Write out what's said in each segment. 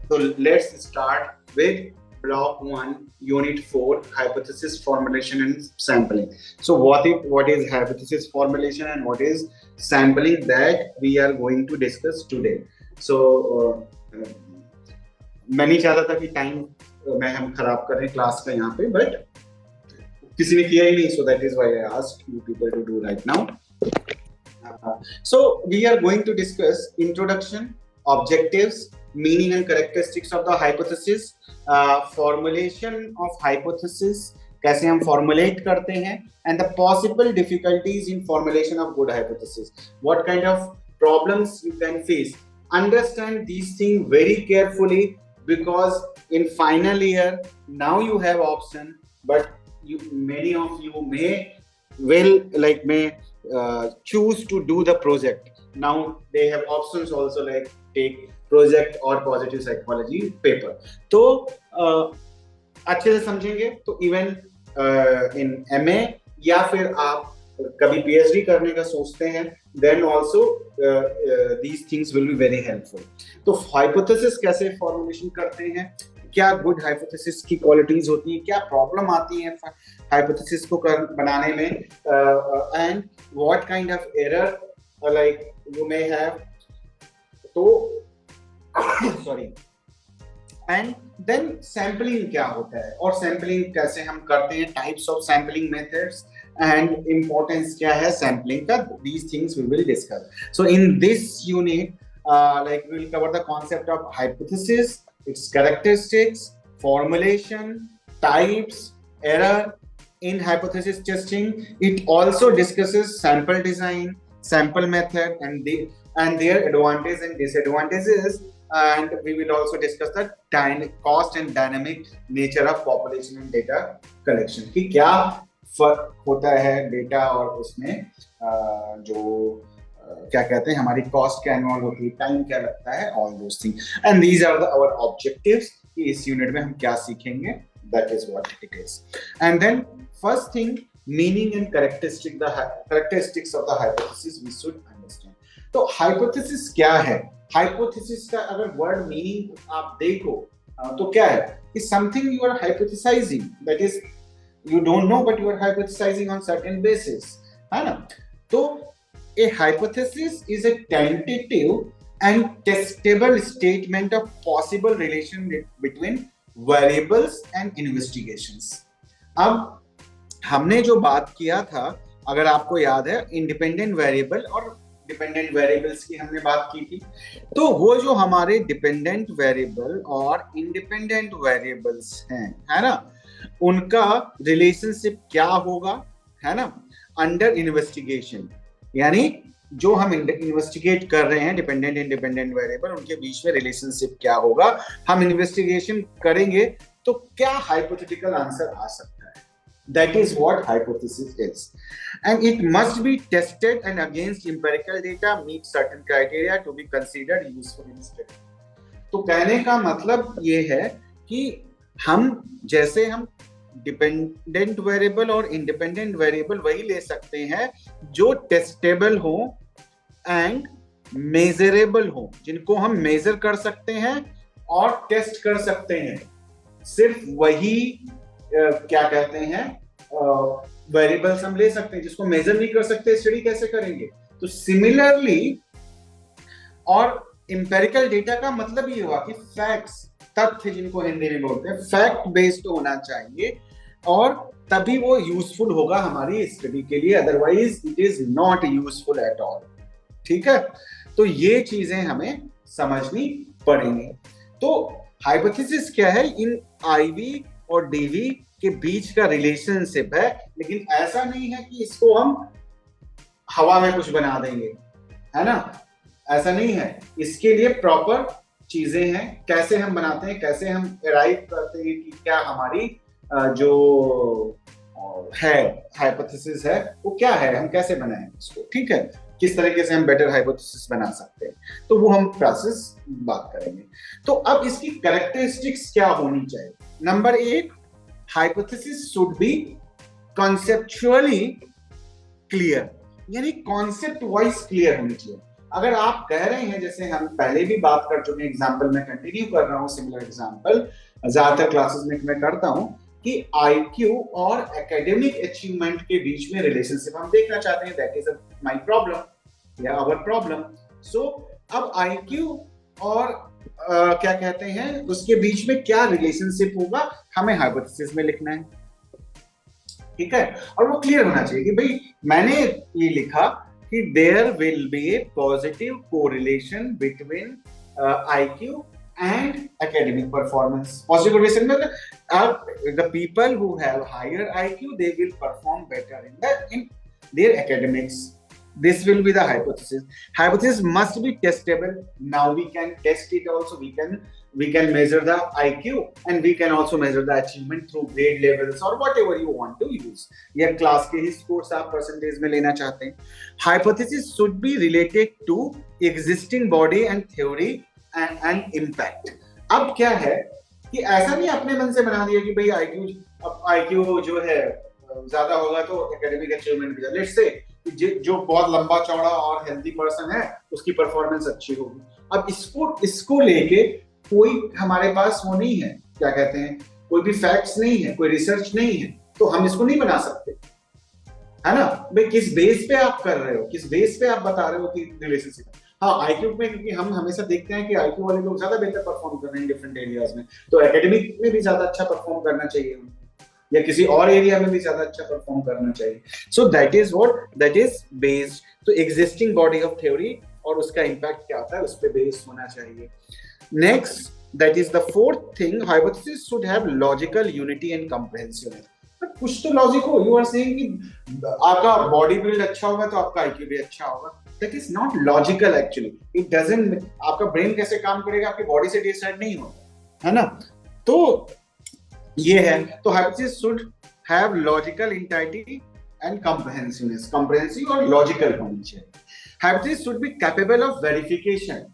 So let's start with block 1, unit 4, hypothesis formulation and sampling. So what is hypothesis formulation and what is sampling, that we are going to discuss today. So मैं नहीं चाहता था कि time में हम खराब करें class का यहाँ पे, बट किसी ने किया ही नहीं, so that is why I asked you people to do right now. So we are going to discuss introduction, objectives, meaning and characteristics of the hypothesis, formulation of hypothesis, कैसे हम formulate करते हैं, and the possible difficulties in formulation of good hypothesis. What kind of problems you can face. Understand these things very carefully, because in final year now you have option, but many of you may choose to do the project. Now they have options also, like take project or positive psychology paper. तो अच्छे से समझेंगे तो even in MA या फिर आप कभी PhD करने का सोचते हैं, then also these things will be very helpful. तो hypothesis कैसे formulation करते हैं, क्या गुड हाइपोथेसिस की क्वालिटीज होती हैं, क्या प्रॉब्लम आती है हाइपोथेसिस को बनाने में, and what kind of error like you may have, तो सॉरी, एंड देन सैम्पलिंग क्या होता है और सैम्पलिंग कैसे हम करते हैं, types of sampling methods and importance क्या है सैम्पलिंग का. These things we will discuss. So in this unit like we will cover the concept of hypothesis, its characteristics, formulation, types, error in hypothesis testing. It also discusses sample design, sample method, and their advantages and disadvantages. And we will also discuss the cost and dynamic nature of population and data collection. कि क्या फर्क होता है data और उसमें जो क्या कहते हैं हमारी कॉस्ट क्या इन्वॉल्व होती है, टाइम क्या लगता है, all those things. And these are our objectives कि इस यूनिट में हम क्या सीखेंगे, that is what it is. And then first thing, meaning and characteristics of the hypothesis we should understand. तो हाइपोथेसिस क्या है, हाइपोथेसिस का अगर वर्ड मीनिंग आप देखो तो क्या है कि something you are hypothesising, that is you don't know but you are hypothesising on certain basis, है ना. तो a hypothesis is a tentative and testable statement of possible relation between variables and investigations. अब हमने जो बात किया था, अगर आपको याद है, इंडिपेंडेंट वेरिएबल और डिपेंडेंट वेरिएबल्स की हमने बात की थी. तो वो जो हमारे डिपेंडेंट वेरिएबल और इंडिपेंडेंट वेरिएबल्स हैं, है ना, उनका रिलेशनशिप क्या होगा, है ना, अंडर इन्वेस्टिगेशन. यानी जो हम इन्वेस्टिगेट कर रहे हैं डिपेंडेंट इंडिपेंडेंट वेरिएबल, उनके बीच में रिलेशनशिप क्या होगा. हम इन्वेस्टिगेशन करेंगे तो क्या हाइपोथेटिकल आंसर आ सकता है, that is what hypothesis is. And it must be tested and against empirical data, meet certain criteria to be considered useful in study. तो कहने का मतलब ये है कि हम डिपेंडेंट वेरिएबल और इंडिपेंडेंट वेरिएबल वही ले सकते हैं जो टेस्टेबल हो एंड मेजरेबल हो, जिनको हम मेजर कर सकते हैं और टेस्ट कर सकते हैं. सिर्फ वही क्या कहते हैं वेरिएबल्स हम ले सकते हैं, जिसको मेजर नहीं कर सकते स्टडी कैसे करेंगे. तो सिमिलरली, और इंपेरिकल डेटा का मतलब ये हुआ कि फैक्ट्स, तथ्य जिनको हिंदी में बोलते हैं, फैक्ट बेस्ड होना चाहिए और तभी वो यूजफुल होगा हमारी स्टडी के लिए, otherwise it is not useful at all. ठीक है, तो ये चीजें हमें समझनी पड़ेंगी. तो हाइपोथेसिस क्या है, इन आईवी और डीवी के बीच का रिलेशनशिप है, लेकिन ऐसा नहीं है कि इसको हम हवा में कुछ बना देंगे, है ना, ऐसा नहीं है. इसके लिए प्रॉपर चीजें हैं, कैसे हम बनाते हैं, कैसे हम अराइव करते हैं कि क्या हमारी जो है हाइपोथेसिस है वो क्या है, हम कैसे बनाएं इसको. ठीक है, किस तरीके से हम बेटर हाइपोथेसिस बना सकते हैं, तो वो हम प्रोसेस बात करेंगे. तो अब इसकी कैरेक्टरिस्टिक्स क्या होनी चाहिए. Number 1, hypothesis should B conceptually clear, यानी कॉन्सेप्ट वाइज क्लियर होनी चाहिए. अगर आप कह रहे हैं, जैसे हम पहले भी बात कर चुके हैं, एग्जाम्पल में कंटिन्यू कर रहा हूँ, सिमिलर एग्जाम्पल ज्यादातर क्लासेस में मैं करता हूँ कि आईक्यू और एकेडमिक अचीवमेंट के बीच में रिलेशनशिप हम देखना चाहते हैं, दैट इज माय प्रॉब्लम या आवर प्रॉब्लम। सो अब आईक्यू और क्या कहते हैं उसके बीच में क्या रिलेशनशिप होगा, हमें हाइपोथेसिस में लिखना है, ठीक है। और वो क्लियर होना चाहिए कि भाई मैंने ये लिखा कि there will be a positive correlation between IQ and academic performance. Positive correlation means the people who have higher IQ, they will perform better in their academics. This will be the hypothesis. Hypothesis must be testable. Now we can test it also. We can measure the IQ and we can also measure the achievement through grade levels or whatever you want to use. या class के ही scores आप percentage में लेना चाहते हैं. Hypothesis should be related to existing body and theory and impact. अब क्या है कि ऐसा नहीं अपने मन से बना दिया कि भाई IQ जो है ज्यादा होगा तो एकेडमिक अचीवमेंट भी। लेट्स से जो बहुत लंबा चौड़ा और हेल्दी पर्सन है उसकी परफॉर्मेंस अच्छी होगी। अब इसको लेके कोई हमारे पास वो नहीं है, क्या कहते हैं, कोई भी फैक्ट्स नहीं है, कोई रिसर्च नहीं है, तो हम इसको नहीं बना सकते, है ना भाई। किस बेस पे आप कर रहे हो, किस बेस पे आप बता रहे हो कि रिलेशनशिप। हाँ आईक्यू में, क्योंकि हम हमेशा देखते हैं कि आईक्यू वाले लोग ज्यादा बेहतर परफॉर्म कर रहे हैं डिफरेंट एरियाज में, तो एकेडमिक में भी ज्यादा अच्छा परफॉर्म करना चाहिए या किसी और एरिया में भी ज्यादा अच्छा परफॉर्म करना चाहिए। So that is what, that is based तो एग्जिस्टिंग बॉडी ऑफ थ्योरी और उसका इम्पैक्ट क्या होता है उस पर बेस्ड होना चाहिए। Next, that is the fourth thing, hypothesis should have logical unity and comprehensiveness. कुछ तो लॉजिक हो। यू आर सेइंग कि आपका बॉडी बिल्ड अच्छा होगा तो आपका आईक्यू भी अच्छा होगा, that is not logical actually. It doesn't, आपका ब्रेन कैसे काम करेगा आपकी बॉडी से डिसाइड नहीं होता, है ना। तो ये है, तो hypothesis should have logical entity and comprehensiveness, comprehensive और लॉजिकल होनी चाहिए। Hypothesis should be capable of verification.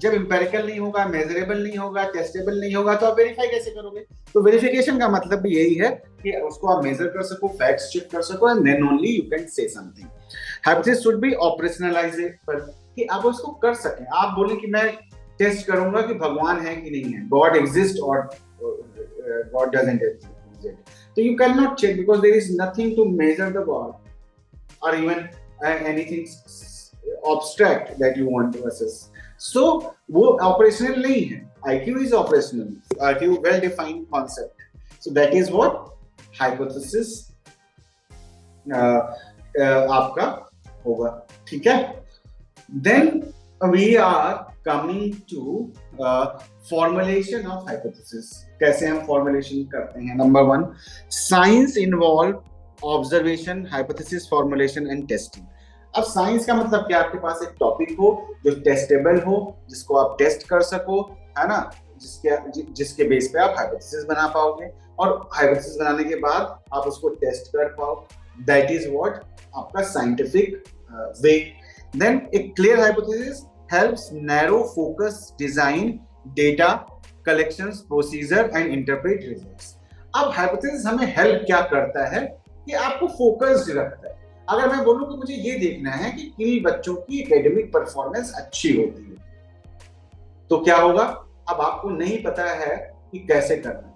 जब इंपेरिकल नहीं होगा, मेजरेबल नहीं होगा, टेस्टेबल नहीं होगा तो आप वेरीफाई कैसे करोगे। तो वेरिफिकेशन का मतलब भी यही है कि उसको आप मेजर कर सको, फैक्ट्स चेक कर सको, and then only you can say something. Hypothesis should be operationalisable, कि आप उसको कर सकें। आप बोले कि मैं टेस्ट करूंगा कि भगवान है कि नहीं है, गॉड एग्जिस्ट और गॉड डजंट एग्जिस्ट, तो you cannot check because there is nothing to measure the God or even anything abstract that you want to assess. So वो operational नहीं है, IQ is operational, IQ well defined concept. So that is what hypothesis आपका होगा, ठीक है। Then we are coming to formulation of hypothesis. कैसे हम formulation करते हैं। Number 1, science involve observation, hypothesis, formulation and testing. अब साइंस का मतलब क्या, आपके पास एक टॉपिक हो जो टेस्टेबल हो, जिसको आप टेस्ट कर सको, है ना, जिसके बेस पे आप हाइपोथेसिस बना पाओगे, और हाइपोथेसिस बनाने के बाद आप उसको टेस्ट कर पाओ, दैट इज व्हाट आपका scientific way. Then a clear hypothesis helps narrow focus design data collections procedure and interpret results. अब हाइपोथेसिस हमें हेल्प क्या करता है कि आपको फोकस्ड रखता है। अगर मैं बोलूं कि मुझे ये देखना है कि किन बच्चों की एकेडमिक परफॉर्मेंस अच्छी होती है, तो क्या होगा, अब आपको नहीं पता है कि कैसे करना है।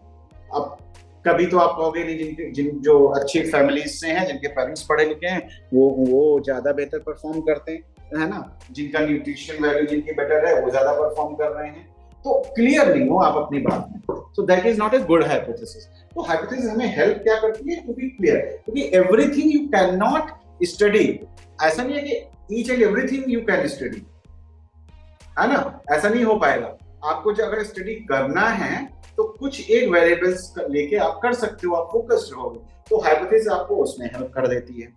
अब कभी तो आप कहोगे नहीं, जिन जो अच्छी फैमिलीज से हैं, जिनके पेरेंट्स पढ़े लिखे हैं, वो ज्यादा बेहतर परफॉर्म करते हैं, है ना, जिनका न्यूट्रिशन वैल्यू जिनकी बेटर है वो ज्यादा परफॉर्म कर रहे हैं। तो क्लियर नहीं हो आप अपनी बात में, so that is not a good hypothesis. तो हाइपोथेसिस हमें हेल्प क्या करती है, टू बी क्लियर, क्योंकि everything you can not study. ऐसा नहीं है कि each and everything you can study, है ना, ऐसा नहीं हो पाएगा। आपको जो अगर स्टडी करना है तो कुछ एक वेरिएबल्स लेके आप कर सकते हो, आप फोकस्ड रहोगे, तो हाइपोथेसिस आपको उसमें हेल्प कर देती है।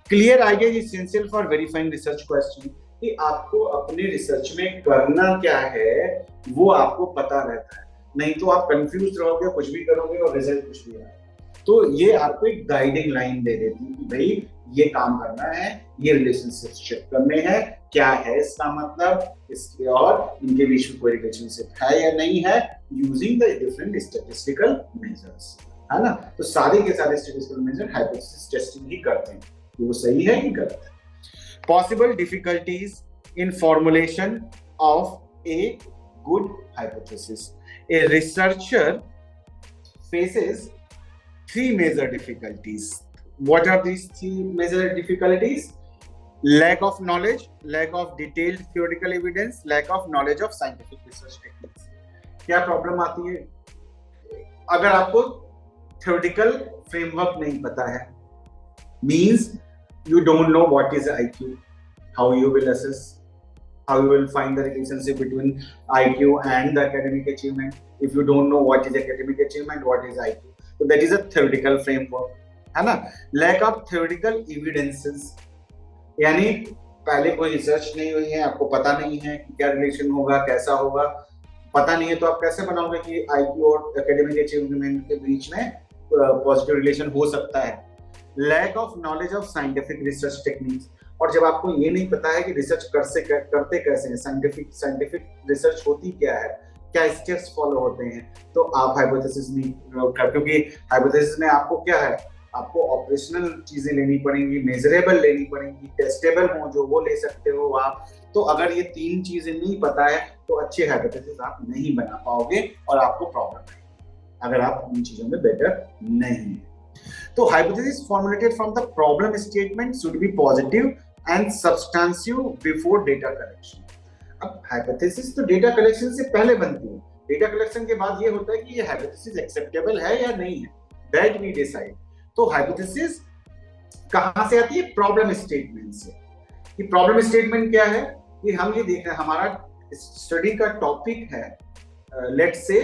Clear idea is essential for verifying research question, कि आपको अपने रिसर्च में करना क्या है वो आपको पता रहता है, नहीं तो आप कंफ्यूज रहोगे, कुछ भी करोगे और रिजल्ट कुछ भी आएगा। तो ये आपको एक गाइडिंग लाइन दे देती है कि भाई ये काम करना है, ये रिलेशनशिप चेक करने हैं, क्या है इसका मतलब, इसके और इनके बीच में कोई रिलेशनशिप है या नहीं है, using the different statistical measures, है ना। तो सारे के सारे स्टैटिस्टिकल मेजर हाइपोथेसिस टेस्टिंग ही करते हैं कि वो सही है कि गलत है। Possible difficulties in formulation of a good hypothesis. A researcher faces three major difficulties. What are these three major difficulties? Lack of knowledge, lack of detailed theoretical evidence, lack of knowledge of scientific research techniques. क्या problem आती है? अगर आपको theoretical framework नहीं पता है, means you don't know what is IQ, how you will assess, how you will find the relationship between IQ and the academic achievement. If you don't know what is academic achievement, what is IQ, so that is a theoretical framework, है ना? Lack of theoretical evidences, यानी पहले कोई research नहीं हुई है, आपको पता नहीं है कि क्या रिलेशन होगा, कैसा होगा, पता नहीं है, तो आप कैसे बनाओगे कि आईक्यू और एकेडमिक अचीवमेंट के बीच में पॉजिटिव रिलेशन हो सकता है? Lack of knowledge of scientific research techniques, और जब आपको ये नहीं पता है कि रिसर्च करते कैसे हैं, साइंटिफिक रिसर्च होती क्या है, क्या स्टेप्स फॉलो होते हैं, तो आप हाइपोथेसिस नहीं कर, क्योंकि हाइपोथेसिस में आपको क्या है, आपको ऑपरेशनल चीजें लेनी पड़ेंगी, मेजरेबल लेनी पड़ेंगी, टेस्टेबल हो जो वो ले सकते हो आप। तो अगर ये तीन चीजें नहीं पता है तो अच्छे हाइपोथेसिस आप नहीं बना पाओगे और आपको प्रॉब्लम है अगर आप इन चीजों में बेटर नहीं है। तो hypothesis formulated from the problem statement should be positive and substantive before data collection. अब हाइपोथेसिस तो डेटा कलेक्शन से पहले बनती है, डेटा कलेक्शन के बाद ये होता है कि ये हाइपोथेसिस एक्सेप्टेबल है या नहीं है, दैट वी डिसाइड। तो हाइपोथेसिस कहां से आती है? प्रॉब्लम स्टेटमेंट से। कि प्रॉब्लम स्टेटमेंट क्या है? कि हम ये देख रहे हैं, हमारा स्टडी का टॉपिक है let's say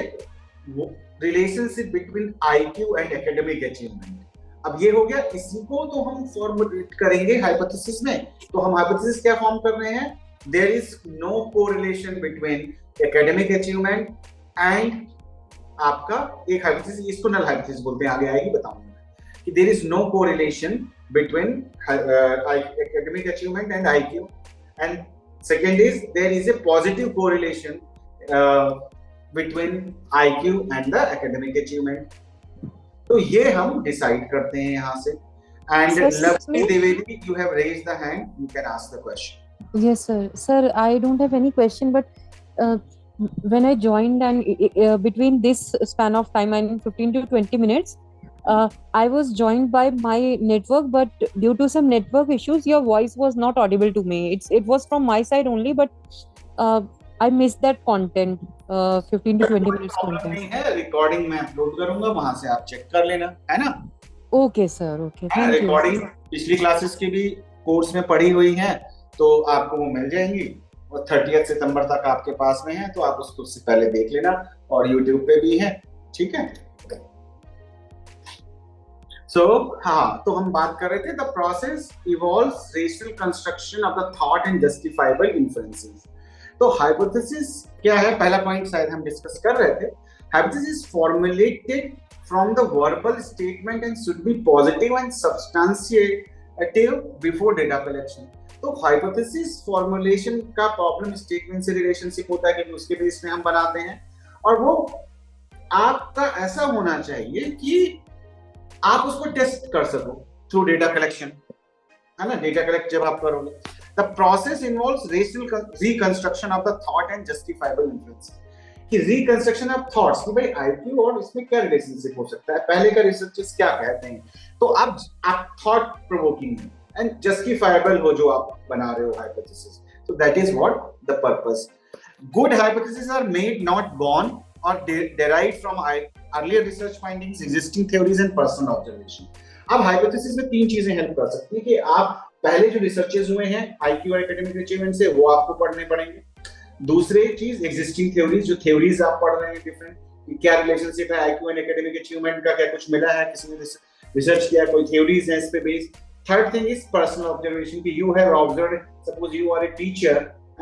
relationship between IQ and academic achievement. अब ये हो गया, इसी को तो हम फॉर्मुलेट करेंगे हाइपोथेसिस में। तो हम हाइपोथेसिस क्या फॉर्म कर रहे हैं? There is no correlation between academic achievement and आपका एक हाइपोथेसिस, इसको नल हाइपोथेसिस बोलते हैं, आगे आएगी बताऊंगा कि there is no correlation between academic achievement and IQ, and second is there is a positive correlation between IQ and the academic achievement. तो ये हम डिसाइड करते हैं यहाँ से। And Lavati Devedi, you have raised the hand, you can ask the question. Yes sir, I don't have any question, but when I joined and between this span of time, I mean 15 to 20 minutes, I was joined by my network, but due to some network issues, your voice was not audible to me. It was from my side only, but I missed that content, 15 to 20 minutes content. नहीं है, recording मैं upload करूंगा, वहां से आप check कर लेना, है ना? Okay sir, okay, thank you. Recording पिछली क्लासेस की भी कोर्स में पढ़ी हुई है, तो आपको वो मिल जाएंगी और 30 सितंबर तक आपके पास में है, तो आप उसको उससे पहले देख लेना, और यूट्यूब पे भी है, ठीक है? हाँ, तो हम बात कर रहे थे, the process evolves rational construction of the thought and justifiable inferences. तो हाइपोथेसिस क्या है? पहला पॉइंट शायद हम डिस्कस कर रहे थे। Hypothesis formulated from the verbal statement and should be positive and substantiative before data collection. तो हाइपोथेसिस फॉर्मुलेशन का प्रॉब्लम स्टेटमेंट से रिलेशनशिप होता है, क्योंकि उसके बेस में हम बनाते हैं, और वो आपका ऐसा होना चाहिए कि आप उसको टेस्ट कर सको थ्रू डेटा कलेक्शन, है ना? डेटा कलेक्ट जब आप करोगे, the process involves rational reconstruction of the thought and justifiable inference. कि रिकंस्ट्रक्शन ऑफ थॉट्स, कि भाई आईक्यू और इसमें क्या रिलेशनशिप हो सकता है, पहले का रिसर्चर्स क्या कहते हैं, तो आप थॉट प्रोवोकिंग एंड जस्टिफाइबल हो जो आप बना रहे हो hypothesis. So that is what the purpose. Good hypotheses are made, not born, or derived from earlier research findings, existing theories and personal observation. अब हाइपोथेसिस में तीन चीजें हेल्प कर सकती है कि आप पहले जो रिसर्चेस हुए हैं आईक्यू और एकेडमिक अचीवमेंट से, वो आपको पढ़ने पड़ेंगे। दूसरी चीज एग्जिस्टिंग थ्योरीज, जो थ्योरीज आप पढ़ रहे हैं डिफरेंट, कि क्या रिलेशनशिप है आईक्यू एंड एकेडमिक अचीवमेंट का, क्या कुछ मिला है, किसी ने रिसर्च किया, कोई थ्योरीज है इस पे based. Third thing is personal observation, कि you have observed, suppose you are a teacher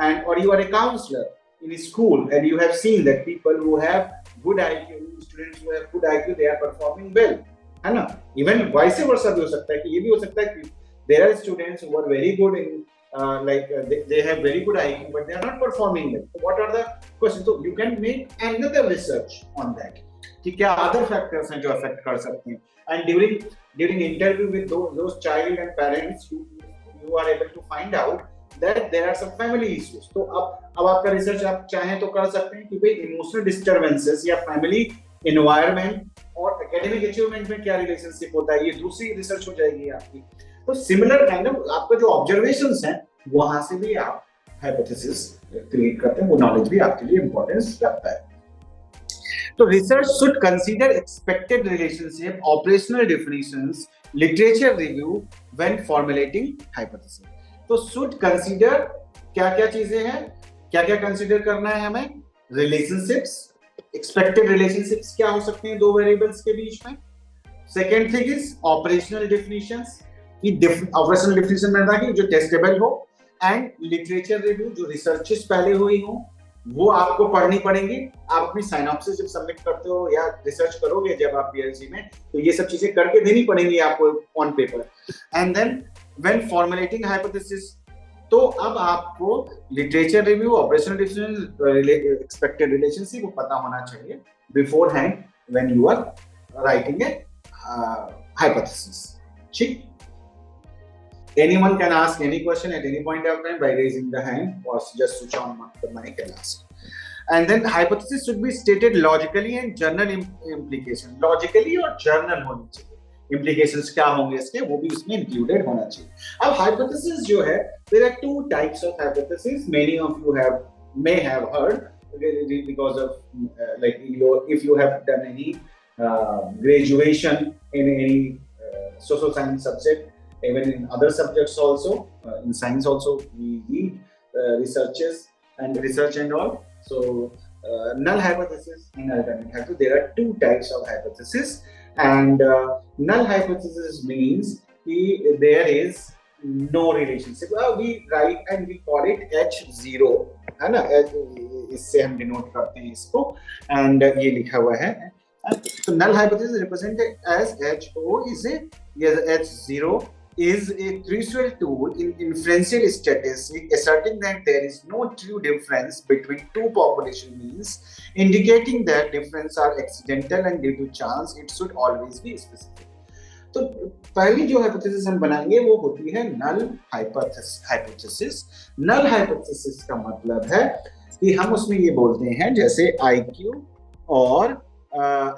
and or you are a counselor in a school and you have seen that people who have good IQ, students who have good IQ, they are performing well, है ना? Even vice versa भी हो सकता है, कि ये भी हो सकता है कि there are students who are very good in they have very good IQ but they are not performing well. So what are the questions? So you can make another research on that, कि क्या other factors हैं जो affect कर सकते हैं, and during interview with those child and parents, you are able to find out that there are some family issues. तो अब आपका रिसर्च आप चाहें तो कर सकते हैं कि भाई इमोशनल डिस्टर्बेंसेस या फैमिली एनवायरनमेंट और एकेडमिक अचीवमेंट में क्या रिलेशनशिप होता है, ये दूसरी रिसर्च हो जाएगी आपकी। तो सिमिलर काइंड ऑफ आपका जो ऑब्जर्वेशंस हैं वहां से भी आप हाइपोथेसिस क्रिएट करते हैं, वो नॉलेज भी आपके लिए इंपॉर्टेंस रखता है। तो research should consider expected relationship, operational definitions, literature review when formulating hypothesis. तो शुड कंसीडर क्या क्या चीजें हैं, क्या क्या कंसीडर करना है हमें, रिलेशनशिप्स, एक्सपेक्टेड रिलेशनशिप्स क्या हो सकते हैं दो वेरिएबल्स के बीच में। Second thing is operational definitions, कि ऑपरेशनल डेफिनेशन में था कि जो टेस्टेबल हो, एंड लिटरेचर रिव्यू, जो रिसर्चेस पहले हुई हो वो आपको पढ़नी पड़ेंगी। आप अपनी साइनॉप्सिस जब सबमिट करते हो या रिसर्च करोगे जब आप पीएचडी में, तो ये सब चीजें करके देनी पड़ेंगी आपको on paper. And then when formulating hypothesis, तो अब आपको literature review, operational decision, expected relationship वो पता होना चाहिए beforehand when you are writing a hypothesis. ठीक, anyone can ask any question at any point of time by raising the hand or just switch on the mic and ask. And then hypothesis should be stated logically and journal implication, logically और journal होनी चाहिए, implications क्या होंगे इसके वो भी इसमें included होना चाहिए। अब hypothesis जो है, there are two types of hypothesis, many of you may have heard because of like if you have done any graduation in any social science subject, even in other subjects also, in science also we need researches and research and all. So null hypothesis and alternate hypothesis, there are two types of hypothesis, and null hypothesis means there is no relationship. We write and we call it H0, है ना, इससे हम denote करते हैं इसको, and ये लिखा हुआ है। So null hypothesis represented as HO is H0 is a crucial tool in inferential statistics, asserting that there is no true difference between two population means, indicating that difference are accidental and due to chance. It should always be specific. तो पहली जो hypothesis हम बनाएंगे वो होती है null hypothesis. Null hypothesis का मतलब है कि हम उसमें ये बोलते हैं, जैसे आईक्यू और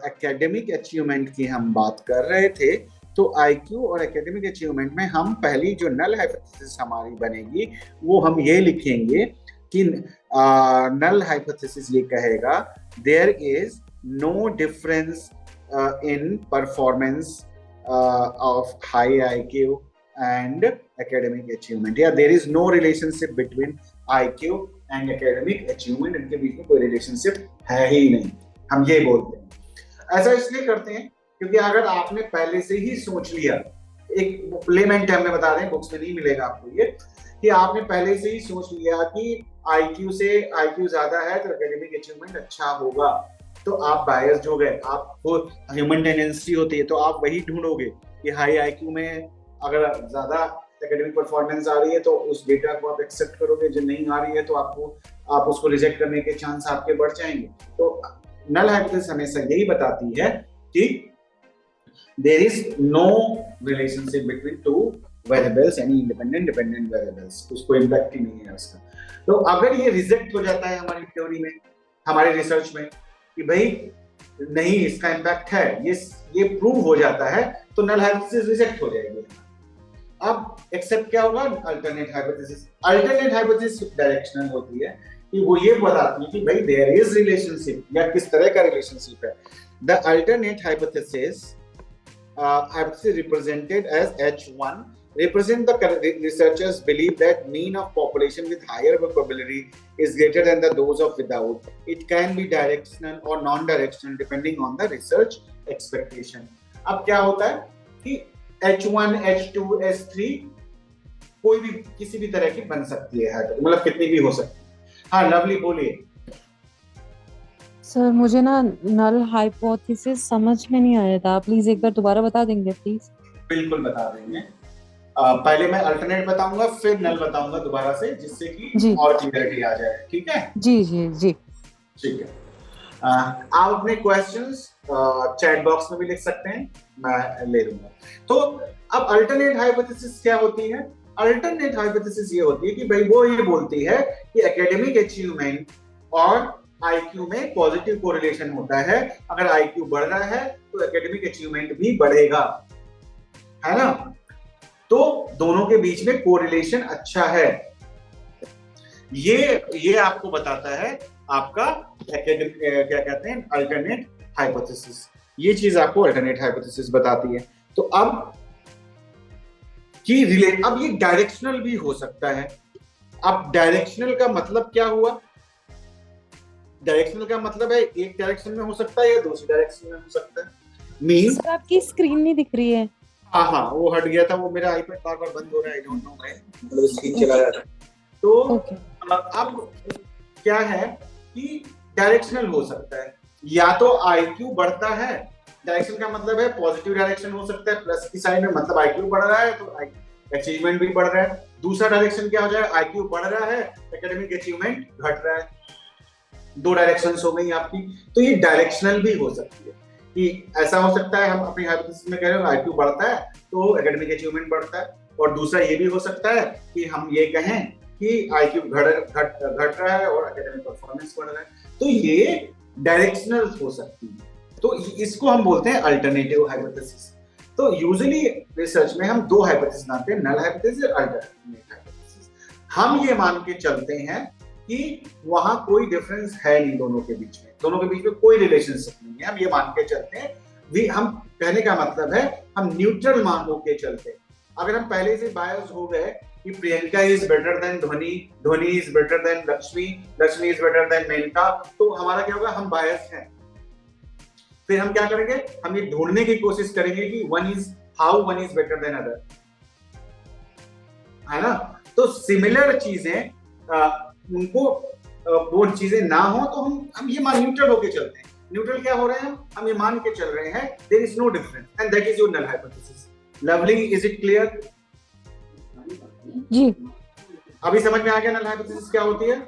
एकेडमिक अचीवमेंट की हम बात कर रहे थे, तो आईक्यू और एकेडमिक अचीवमेंट में हम पहली जो नल हाइपोथेसिस हमारी बनेगी वो हम ये लिखेंगे कि नल हाइपोथेसिस ये कहेगा there is no difference in performance of high IQ and academic achievement, या there is no relationship between IQ and academic achievement, इनके बीच में कोई रिलेशनशिप है ही नहीं, हम ये बोलते हैं। ऐसा इसलिए करते हैं क्योंकि अगर आपने पहले से ही सोच लिया, एक लेमैन टर्म में बता दें, बुक्स में नहीं मिलेगा आपको ये, कि आपने पहले से ही सोच लिया कि आईक्यू ज्यादा है तो एकेडमिक अचीवमेंट अच्छा होगा, तो आप बायस्ड हो गए, आपको ह्यूमन टेंडेंसी होती है तो आप वही ढूंढोगे कि हाई आईक्यू में अगर ज्यादा एकेडमिक परफॉर्मेंस आ रही है तो उस डेटा को आप एक्सेप्ट करोगे, जो नहीं आ रही है तो आप उसको रिजेक्ट करने के चांस आपके बढ़ जाएंगे। तो नल हाइपोथेसिस हमेशा यही बताती है कि there is no relationship between two variables, any independent dependent variables, उसको इम्पैक्ट ही नहीं है उसका। तो अगर ये रिजेक्ट हो जाता है हमारी थ्योरी में, हमारी रिसर्च में कि भाई नहीं इसका इम्पैक्ट है, ये प्रूव हो जाता है, तो नल हाइपोथेसिस रिजेक्ट हो जाएगी। अब एक्सेप्ट क्या होगा, alternate hypothesis. Alternate hypothesis directional होती है कि वो ये बताती है कि भाई देयर इज रिलेशनशिप या किस तरह का रिलेशनशिप है। The alternate hypothesis hypothesis represented as H1 represent the researchers believe that mean of population with higher probability is greater than those of without. It can be directional or non-directional depending on the research expectation. अब क्या होता है कि H1, H2, H3 कोई भी किसी भी तरह की बन सकती है, मतलब कितनी भी हो सकती है। हाँ लवली बोलिए। सर मुझे ना नल हाइपोथेसिस समझ में नहीं आया था, प्लीज एक बार दोबारा बता देंगे प्लीज? बिल्कुल बता देंगे। पहले मैं अल्टरनेट बताऊंगा फिर नल बताऊंगा दोबारा से, जिससे कि और क्लियरिटी आ जाए। ठीक है जी जी जी ठीक है। आप अपने क्वेश्चंस चैट बॉक्स में भी लिख सकते हैं, मैं ले लूंगा। तो अब अल्टरनेट हाइपोथेसिस क्या होती है? अल्टरनेट हाइपोथेसिस ये होती है कि भाई वो ये बोलती है कि एकेडमिक अचीवमेंट और आईक्यू में पॉजिटिव कोरिलेशन होता है। अगर आईक्यू बढ़ रहा है तो एकेडमिक अचीवमेंट भी बढ़ेगा, है ना। तो दोनों के बीच में कोरिलेशन अच्छा है। ये आपको बताता है आपका एकेडमिक क्या कहते हैं, अल्टरनेट हाइपोथेसिस। ये चीज आपको अल्टरनेट हाइपोथेसिस बताती है। तो अब ये डायरेक्शनल भी हो सकता है। अब डायरेक्शनल का मतलब क्या हुआ? डायरेक्शनल का मतलब है एक डायरेक्शन में हो सकता है या दूसरी डायरेक्शन में हो सकता है। मीन सर आपकी स्क्रीन नहीं दिख रही है। हाँ, वो हट गया था, वो मेरा आईपैड बार बार बंद हो रहा है, आई डोंट नो, मैं मतलब स्क्रीन चला रहा था। तो अब क्या है कि डायरेक्शनल हो सकता है, या तो आईक्यू बढ़ता है, डायरेक्शन का मतलब है पॉजिटिव डायरेक्शन हो सकता है, प्लस की साइड में मतलब आईक्यू बढ़ रहा है तो अचीवमेंट भी बढ़ रहा है। दूसरा डायरेक्शन क्या हो जाए, आईक्यू बढ़ रहा है, एकेडमिक अचीवमेंट घट रहा है। दो डायरेक्शंस हो गई आपकी। तो ये डायरेक्शनल भी हो सकती है कि ऐसा हो सकता है, हम अपनी हाइपोथेसिस में कह रहे हैं आईक्यू बढ़ता है तो एकेडमिक अचीवमेंट बढ़ता है, और दूसरा ये भी हो सकता है कि हम ये कहें कि आईक्यू घट रहा है और एकेडमिक परफॉर्मेंस बढ़ रहा है। तो ये डायरेक्शनल हो सकती है। तो इसको हम बोलते हैं अल्टरनेटिव हाइपोथेसिस। तो यूजुअली रिसर्च में हम दो हाइपोथेसिस बनाते हैं, नल हाइपोथेसिस और अल्टरनेट हाइपोथेसिस। हम ये मान के चलते हैं कि वहां कोई डिफरेंस है नहीं दोनों के बीच में कोई रिलेशनशिप नहीं है, हम ये मान के चलते हैं। हम कहने का मतलब है हम न्यूट्रल मान के चलते हैं। अगर हम पहले से बायस हो गए कि Priyanka is better than Dhoni, Dhoni is better than Lakshmi, Lakshmi is better than Menaka, तो हमारा क्या होगा, हम बायस हैं। फिर हम क्या करेंगे, हम ये ढूंढने की कोशिश करेंगे कि how one is better then other, है ना। तो सिमिलर चीजें उनको वो चीजें ना हो तो हम ये मान न्यूट्रल होके चलते हैं। न्यूट्रल क्या हो रहे हैं, हम ये मान के चल रहे हैं there is no difference and that is your null hypothesis. Lovely, is it clear? जी, अभी समझ में आ गया नल हाइपोथेसिस क्या होती है?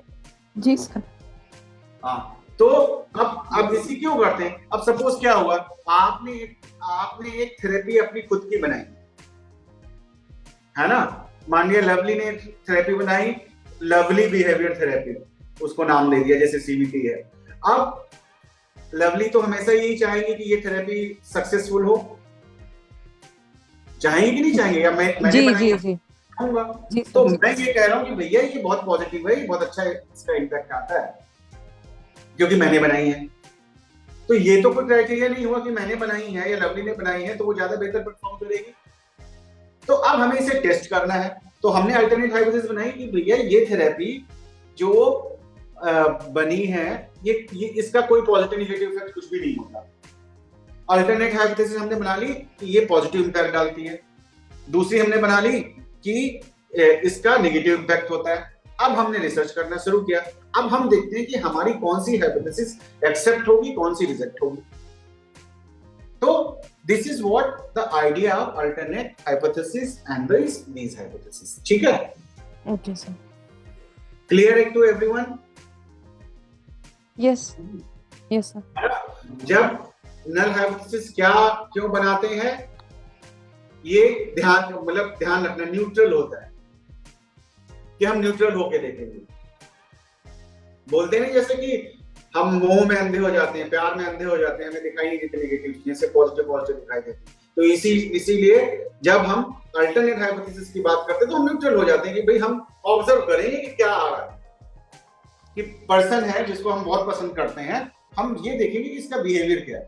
जी सर। हाँ, तो अब इसी क्यों करते हैं। अब सपोज क्या हुआ, आपने एक थेरेपी अपनी खुद की बनाई, है ना। मान लिया लवली ने थेरेपी बनाई, लवली बिहेवियर थेरेपी, उसको नाम दे दिया जैसे सीबीटी है। अब लवली तो हमेशा यही चाहेंगे कि ये थेरेपी सक्सेसफुल हो, चाहेंगे कि नहीं चाहेंगे? या मैंने जी बनाई जी जी तो मैं ये कह रहा हूँ कि भैया ये बहुत पॉजिटिव है, ये बहुत अच्छा है, इसका इम्पैक्ट आता है क्योंकि मैंने बनाई है। तो ये तो कोई क्राइटेरिया नहीं हुआ कि मैंने बनाई है या लवली ने बनाई है तो वो ज्यादा बेहतर परफॉर्म करेगी। तो अब हमें इसे टेस्ट करना है। तो हमने अल्टरनेट हाइपोथेसिस बनाई कि भैया ये थेरेपी जो बनी है ये इसका कोई पॉजिटिव नेगेटिव इफेक्ट कुछ भी नहीं होता। अल्टरनेट हाइपोथेसिस हमने बना ली कि ये पॉजिटिव इम्पैक्ट डालती है, दूसरी हमने बना ली कि इसका नेगेटिव इम्पैक्ट होता है। अब हमने रिसर्च करना शुरू किया। अब हम देखते हैं कि हमारी कौन सी हाइपोथेसिस एक्सेप्ट होगी, कौन सी रिजेक्ट होगी। तो this is what the idea of alternate hypothesis and these hypothesis. ठीक है, okay sir. Clear it to everyone? Yes yes sir. जब नल हाइपोथेसिस क्यों बनाते हैं, ये ध्यान रखना, न्यूट्रल होता है कि हम न्यूट्रल होके देखेंगे। बोलते हैं जैसे कि हम मोह में अंधे हो जाते हैं, प्यार में अंधे हो जाते हैं, हमें दिखाई नहीं देती नेगेटिव चीजें, सिर्फ पॉजिटिव दिखाई देती। तो इसीलिए जब हम अल्टरनेट हाइपोथेसिस की बात करते हैं तो हम न्यूट्रल हो जाते हैं कि भाई हम ऑब्जर्व करेंगे कि क्या आ रहा है। कि पर्सन है जिसको हम बहुत पसंद करते हैं, हम ये देखेंगे कि इसका बिहेवियर क्या है।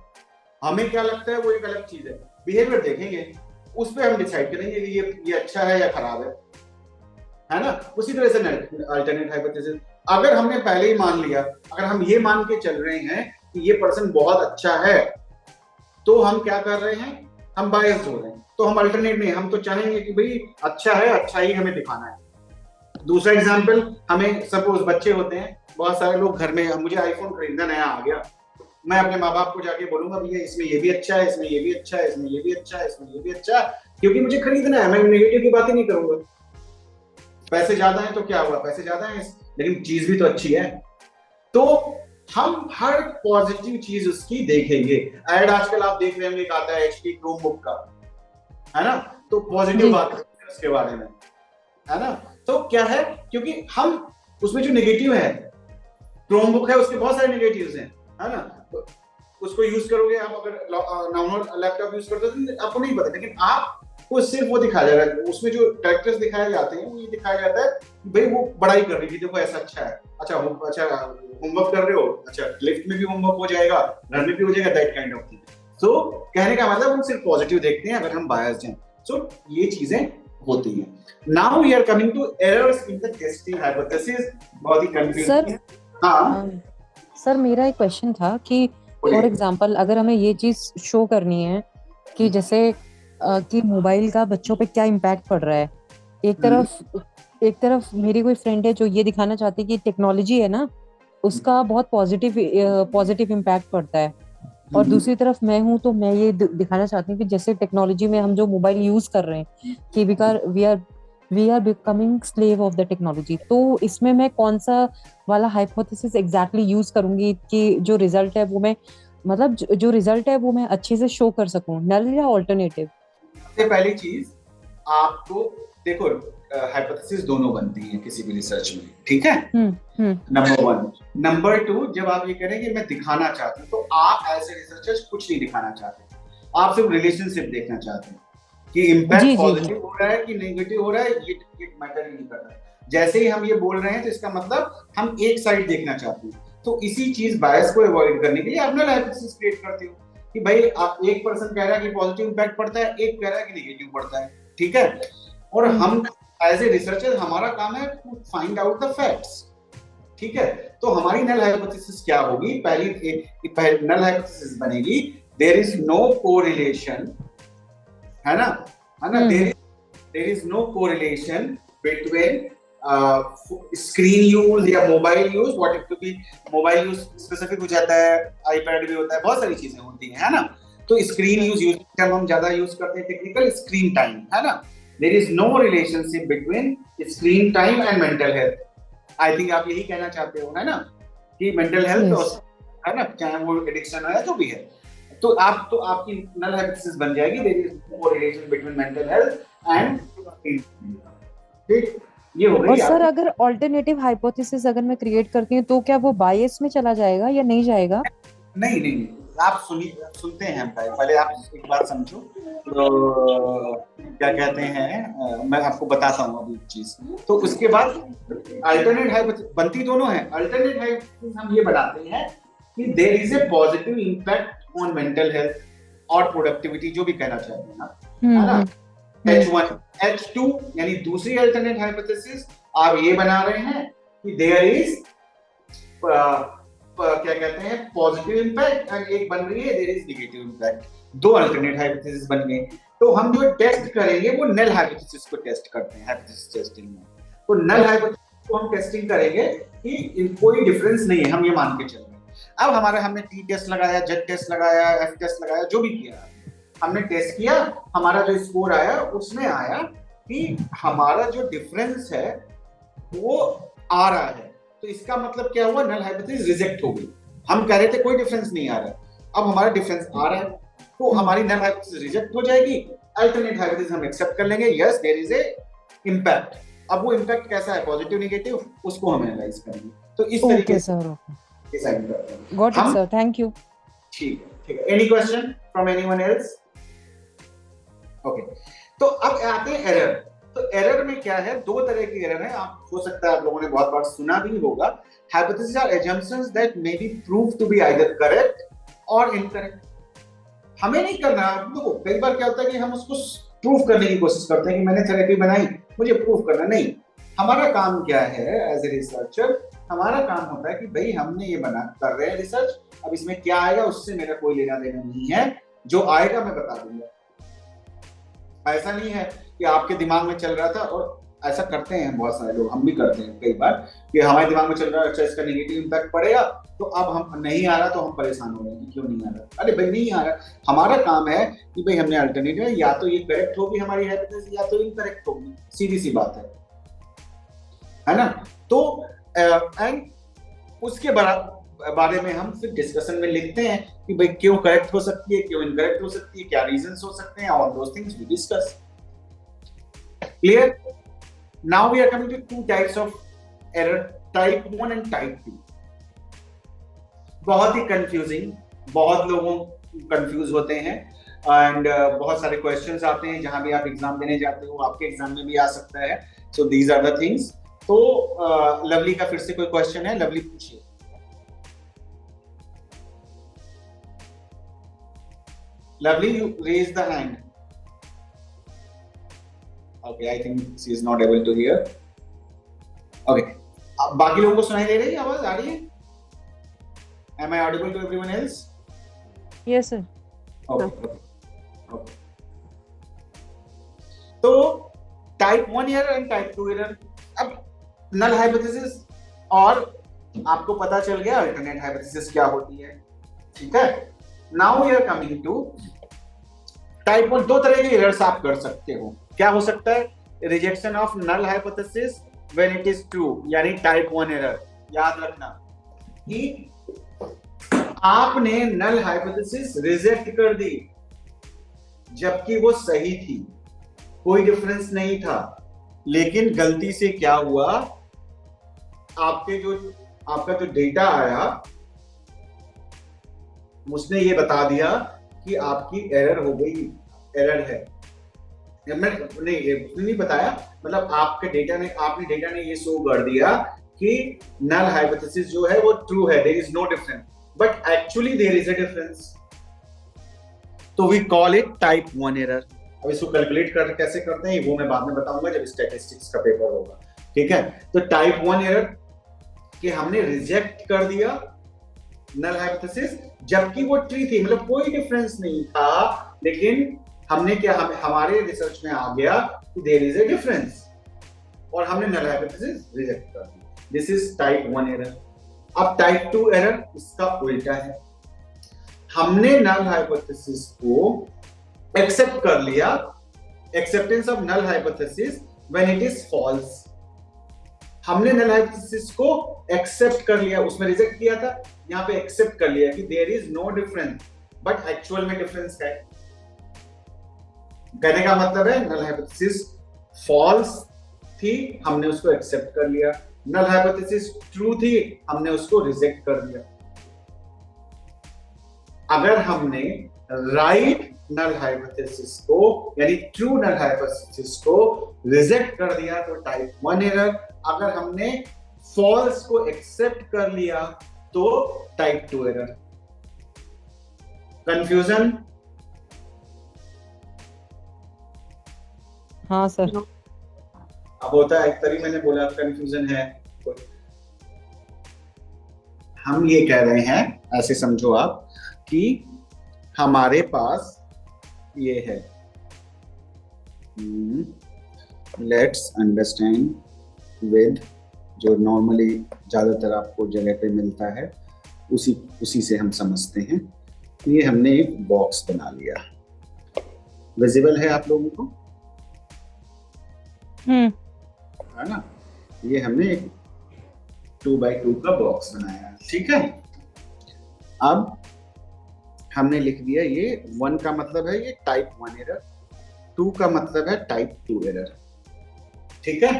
हमें क्या लगता है वो एक अलग चीज है, बिहेवियर देखेंगे, उस पर हम डिसाइड करेंगे कि ये अच्छा है या खराब है ना। उसी तरह से अल्टरनेट हाइपोथेसिस, अगर हमने पहले ही मान लिया, अगर हम ये मान के चल रहे हैं कि ये पर्सन बहुत अच्छा है, तो हम क्या कर रहे हैं, हम बायस्ड हो रहे हैं। तो हम अल्टरनेट नहीं, हम तो चाहेंगे कि भाई अच्छा है, अच्छा ही हमें दिखाना है। दूसरा एग्जांपल, हमें सपोज बच्चे होते हैं, बहुत सारे लोग घर में, मुझे आईफोन खरीदना नया आ गया, मैं अपने माँ बाप को जाके बोलूंगा भैया इसमें ये भी अच्छा है, इसमें ये भी अच्छा है, इसमें ये भी अच्छा है, इसमें ये भी अच्छा है, क्योंकि मुझे खरीदना है। मैं नेगेटिव की बात ही नहीं करूंगा। पैसे ज्यादा है तो क्या हुआ, पैसे ज्यादा है लेकिन चीज भी तो अच्छी है। तो हम हर पॉजिटिव चीज उसकी देखेंगे। ऐड आजकल आप देख रहे होंगे, आता है HP क्रोमबुक का, है ना। तो पॉजिटिव बात करते हैं उसके बारे में। है ना। तो क्या है, क्योंकि हम उसमें जो नेगेटिव है, क्रोमबुक है उसके बहुत सारे नेगेटिव्स हैं, है ना। तो उसको यूज करोगे आप, अगर नॉर्मल लैपटॉप यूज करते हो तो आपको नहीं पता, लेकिन आपको सिर्फ वो दिखाया जा रहा है, उसमें जो कैरेक्टर्स दिखाए जाते हैं वो ये दिखाया जाता है कि भाई वो पढ़ाई कर रही थी, देखो ऐसा अच्छा है, अच्छा होमवर्क कर रहे हो, अच्छा लिफ्ट में भी होमवर्क हो जाएगा, घर में भी हो जाएगा, दैट काइंड ऑफ थिंग। सो कहने का मतलब हम सिर्फ पॉजिटिव देखते हैं अगर हम बायस्ड हैं। सो ये चीजें होती हैं। Now we are coming to errors in the testing hypothesis. बहुत ही कंफ्यूजिंग है। हाँ सर मेरा एक क्वेश्चन था कि फॉर एग्जांपल अगर हमें ये चीज शो करनी है कि जैसे कि मोबाइल का बच्चों पे क्या इम्पैक्ट पड़ रहा है, एक तरफ मेरी कोई फ्रेंड है जो ये दिखाना चाहती है कि टेक्नोलॉजी है ना उसका बहुत पॉजिटिव इम्पैक्ट पड़ता है, और दूसरी तरफ मैं हूँ तो मैं ये दिखाना चाहती हूँ कि जैसे टेक्नोलॉजी में हम जो मोबाइल यूज कर रहे हैं कि we are becoming slave of the technology. तो इसमें मैं कौन सा वाला हाइपोथेसिस एग्जैक्टली यूज करूंगी कि जो रिजल्ट है वो मैं मतलब जो रिजल्ट है वो मैं अच्छे से शो कर सकूं, नल या ऑल्टरनेटिव। सबसे पहली चीज आपको देखो, हाइपोथेसिस दोनों बनती हैं किसी भी रिसर्च में, ठीक है। Number one. नंबर टू, जब आप ये करें कि मैं दिखाना चाहती हूँ, तो आप एज ए रिसर्चर कुछ नहीं दिखाना चाहते, आप सिर्फ रिलेशनशिप देखना चाहते हैं कि इम्पैक्ट पॉजिटिव हो रहा है कि नेगेटिव हो रहा है, ये मैटर ही नहीं कर रहा है। जैसे ही हम ये बोल रहे हैं तो इसका मतलब हम एक साइड देखना चाहते हैं। तो इसी चीज बायस को अवॉइड करने के लिए आप नल हाइपोथेसिस क्रिएट करते हो कि भाई आप एक पर्सन कह रहा है कि पॉजिटिव इम्पैक्ट पड़ता है, एक कह रहा है कि नेगेटिव पड़ता है, ठीक है। और हम एज ए रिसर्चर हमारा काम है to find out the facts, ठीक है। तो हमारी नल हाइपोथेसिस क्या होगी, पहली नल हाइपोथेसिस बनेगी देयर इज नो कोरिलेशन, है ना, there is no correlation between screen use या मोबाइल यूज, क्योंकि मोबाइल यूज स्पेसिफिक हो जाता है, आईपैड भी होता है, बहुत सारी चीजें होती है ना। तो स्क्रीन यूज हम ज्यादा यूज करते हैं, टेक्निकल स्क्रीन टाइम, है ना। There is no relationship between screen time and mental health. I think आप यही कहना चाहते हो, है ना, कि मेंटल हेल्थ है ना, चाहे वो एडिक्शन है जो भी है। तो आपकी नल हाइपोथेसिस बन जाएगी there is no relation between mental health and, ठीक, ये हो गई। और सर अगर ऑल्टरनेटिव हाइपोथेसिस अगर मैं क्रिएट करती हूँ तो क्या वो बायस में चला जाएगा या नहीं जाएगा? नहीं नहीं नहीं, आप सुनते हैं पहले आप एक बात समझो। तो क्या कहते हैं, मैं आपको बताता हूँ अभी एक चीज। तो उसके बाद अल्टरनेट हाइपोथेसिस बनती दोनों है। अल्टरनेट हाइपोथेसिस हम ये बनाते हैं कि there is a positive impact on mental health और प्रोडक्टिविटी, जो भी कहना चाहते हैं आप, है ना। H1 H2 यानी दूसरी अल्टरनेट हाइपोथेसिस आप ये बना रहे हैं कि देयर इज क्या कहते हैं पॉजिटिव इंपैक्ट, एंड एक बन रही है देयर इज नेगेटिव इंपैक्ट। दो अल्टरनेट हाइपोथेसिस बन गए। तो हम जो टेस्ट करेंगे वो नल हाइपोथेसिस को टेस्ट करते हैं हाइपोथेसिस टेस्टिंग में। तो नल हाइपोथेसिस को हम टेस्टिंग करेंगे कि कोई डिफरेंस नहीं है, हम ये मान के चल रहे हैं। अब हमने टी टेस्ट लगाया, जेड टेस्ट लगाया, एफ टेस्ट लगाया, जो भी किया हमने टेस्ट किया, हमारा जो स्कोर आया उसमें आया कि हमारा जो डिफरेंस है वो आ रहा है। तो इसका मतलब क्या हुआ, नल हाइपोथेसिस रिजेक्ट हो गई। हम कह रहे थे कोई डिफरेंस नहीं आ रहा है, अब हमारा डिफरेंस आ रहा है, तो हमारी नल हाइपोथेसिस रिजेक्ट हो जाएगी। अल्टरनेट हाइपोथेसिस हम एक्सेप्ट कर लेंगे, yes there is a impact. अब वो इंपैक्ट कैसा है, पॉजिटिव नेगेटिव, उसको हम एनालाइज करेंगे। तो इस तरीके से डिसाइड करते हैं। Got it sir, thank you. ठीक है। Any question from anyone else? Okay, तो अब आते हैं एरर। तो एरर में क्या है, दो तरह की एरर है। आप हो सकता है आप लोगों ने बहुत बार सुना भी होगा, hypothesis are assumptions that may be proved to be either correct or incorrect। हमें नहीं करना, देखो कई बार क्या होता है कि हम उसको प्रूफ करने की कोशिश करते हैं कि मैंने थेरेपी बनाई, मुझे प्रूफ करना। नहीं, हमारा काम क्या है एज ए रिसर्चर, हमारा काम होता है कि भाई हमने ये कर रहे हैं रिसर्च, अब इसमें क्या आएगा उससे मेरा कोई लेना देना नहीं है, जो आएगा मैं बता दूंगा। ऐसा नहीं है कि आपके दिमाग में चल रहा था, और ऐसा करते हैं बहुत सारे लोग, हम भी करते हैं कई बार, कि हमारे दिमाग में चल रहा है अच्छा इसका नेगेटिव इंपैक्ट पड़ेगा, तो अब हम नहीं आ रहा तो हम परेशान हो रहे हैं कि क्यों नहीं आ रहा। अरे भाई नहीं आ रहा, हमारा काम है कि भाई हमने अल्टरनेटिव, या तो ये करेक्ट होगी हमारी हाइपोथेसिस या तो इनकरेक्ट होगी, सीधी सी बात है ना। तो एंड उसके बारे में हम फिर डिस्कशन में लिखते हैं कि भाई क्यों करेक्ट हो सकती है, क्यों इनकरेक्ट हो सकती है, क्या रीजंस हो सकते हैं, all those things we discuss. Clear? Now we are coming to two types of error, type 1 and type 2. बहुत ही कंफ्यूजिंग, बहुत लोगों कंफ्यूज होते हैं एंड बहुत सारे क्वेश्चंस आते हैं जहां भी आप एग्जाम देने जाते हो, आपके एग्जाम में भी आ सकता है. So these are the things. तो लवली का फिर से कोई क्वेश्चन है? लवली पूछिए. Lovely, you raise the hand. Okay, I think she is not able to hear. Okay, बाकी लोगों को सुनाई दे रही है? आवाज आ रही है? Am I audible to everyone else? Yes, sir. Okay. Okay. तो type 1 error and type 2 error. अब नल हाइपोथेसिस और आपको पता चल गया अल्टरनेट हाइपोथेसिस क्या होती है. ठीक है. Now we are coming to type 1. दो तरह के एरर्स आप कर सकते हो. क्या हो सकता है? Rejection of null hypothesis when it is true, यानी टाइप 1 एरर. याद रखना कि आपने नल हाइपोथेसिस रिजेक्ट कर दी जबकि वो सही थी, कोई डिफरेंस नहीं था, लेकिन गलती से क्या हुआ, आपका जो डेटा आया उसने ये बता दिया कि आपकी एरर हो गई, एरर है. नहीं बताया, मतलब आपने डेटा ने ये शो कर दिया कि नल हाइपोथेसिस जो है वो ट्रू है, there is no difference, but actually there is a difference. तो we call it type 1 error. अब इसको कैलकुलेट कैसे करते हैं वो मैं बाद में बताऊंगा जब स्टैटिस्टिक्स का पेपर होगा. ठीक है. तो टाइप 1 एरर कि हमने रिजेक्ट कर दिया नल हाइपोथेसिस जबकि वो ट्रू थी, मतलब कोई डिफरेंस नहीं था, लेकिन हमने क्या, हमारे रिसर्च में आ गया कि देयर इज अ डिफरेंस और हमने नल हाइपोथेसिस रिजेक्ट कर दी. This is type 1 error. अब टाइप 2 एरर इसका उल्टा है. हमने नल हाइपोथेसिस को एक्सेप्ट कर लिया, acceptance of null hypothesis when it is false. हमने नल हाइपोथेसिस को एक्सेप्ट कर लिया, उसमें रिजेक्ट किया था, यहां पे एक्सेप्ट कर लिया कि there is no difference, but actual में डिफरेंस है. कहने का मतलब है नल हाइपोथेसिस फॉल्स थी, हमने उसको एक्सेप्ट कर लिया. नल हाइपोथेसिस ट्रू थी, हमने उसको रिजेक्ट कर दिया. अगर हमने राइट नल हाइपोथेसिस को यानी ट्रू नल हाइपोथेसिस को रिजेक्ट कर दिया तो टाइप 1 एरर. अगर हमने फॉल्स को एक्सेप्ट कर लिया तो टाइप 2 एरर. कंफ्यूजन? हाँ सर. अब होता है तभी मैंने बोला कंफ्यूजन है. हम ये कह रहे हैं, ऐसे समझो आप कि हमारे पास ये है, लेट्स अंडरस्टैंड विद, जो नॉर्मली ज्यादातर आपको जगह पे मिलता है उसी से हम समझते हैं. ये हमने एक बॉक्स बना लिया, विजिबल है आप लोगों को? है ना. ये हमने एक 2x2 का बॉक्स बनाया. ठीक है. अब हमने लिख दिया ये 1 का मतलब है ये टाइप 1 एरर, 2 का मतलब है टाइप 2 एरर. ठीक है.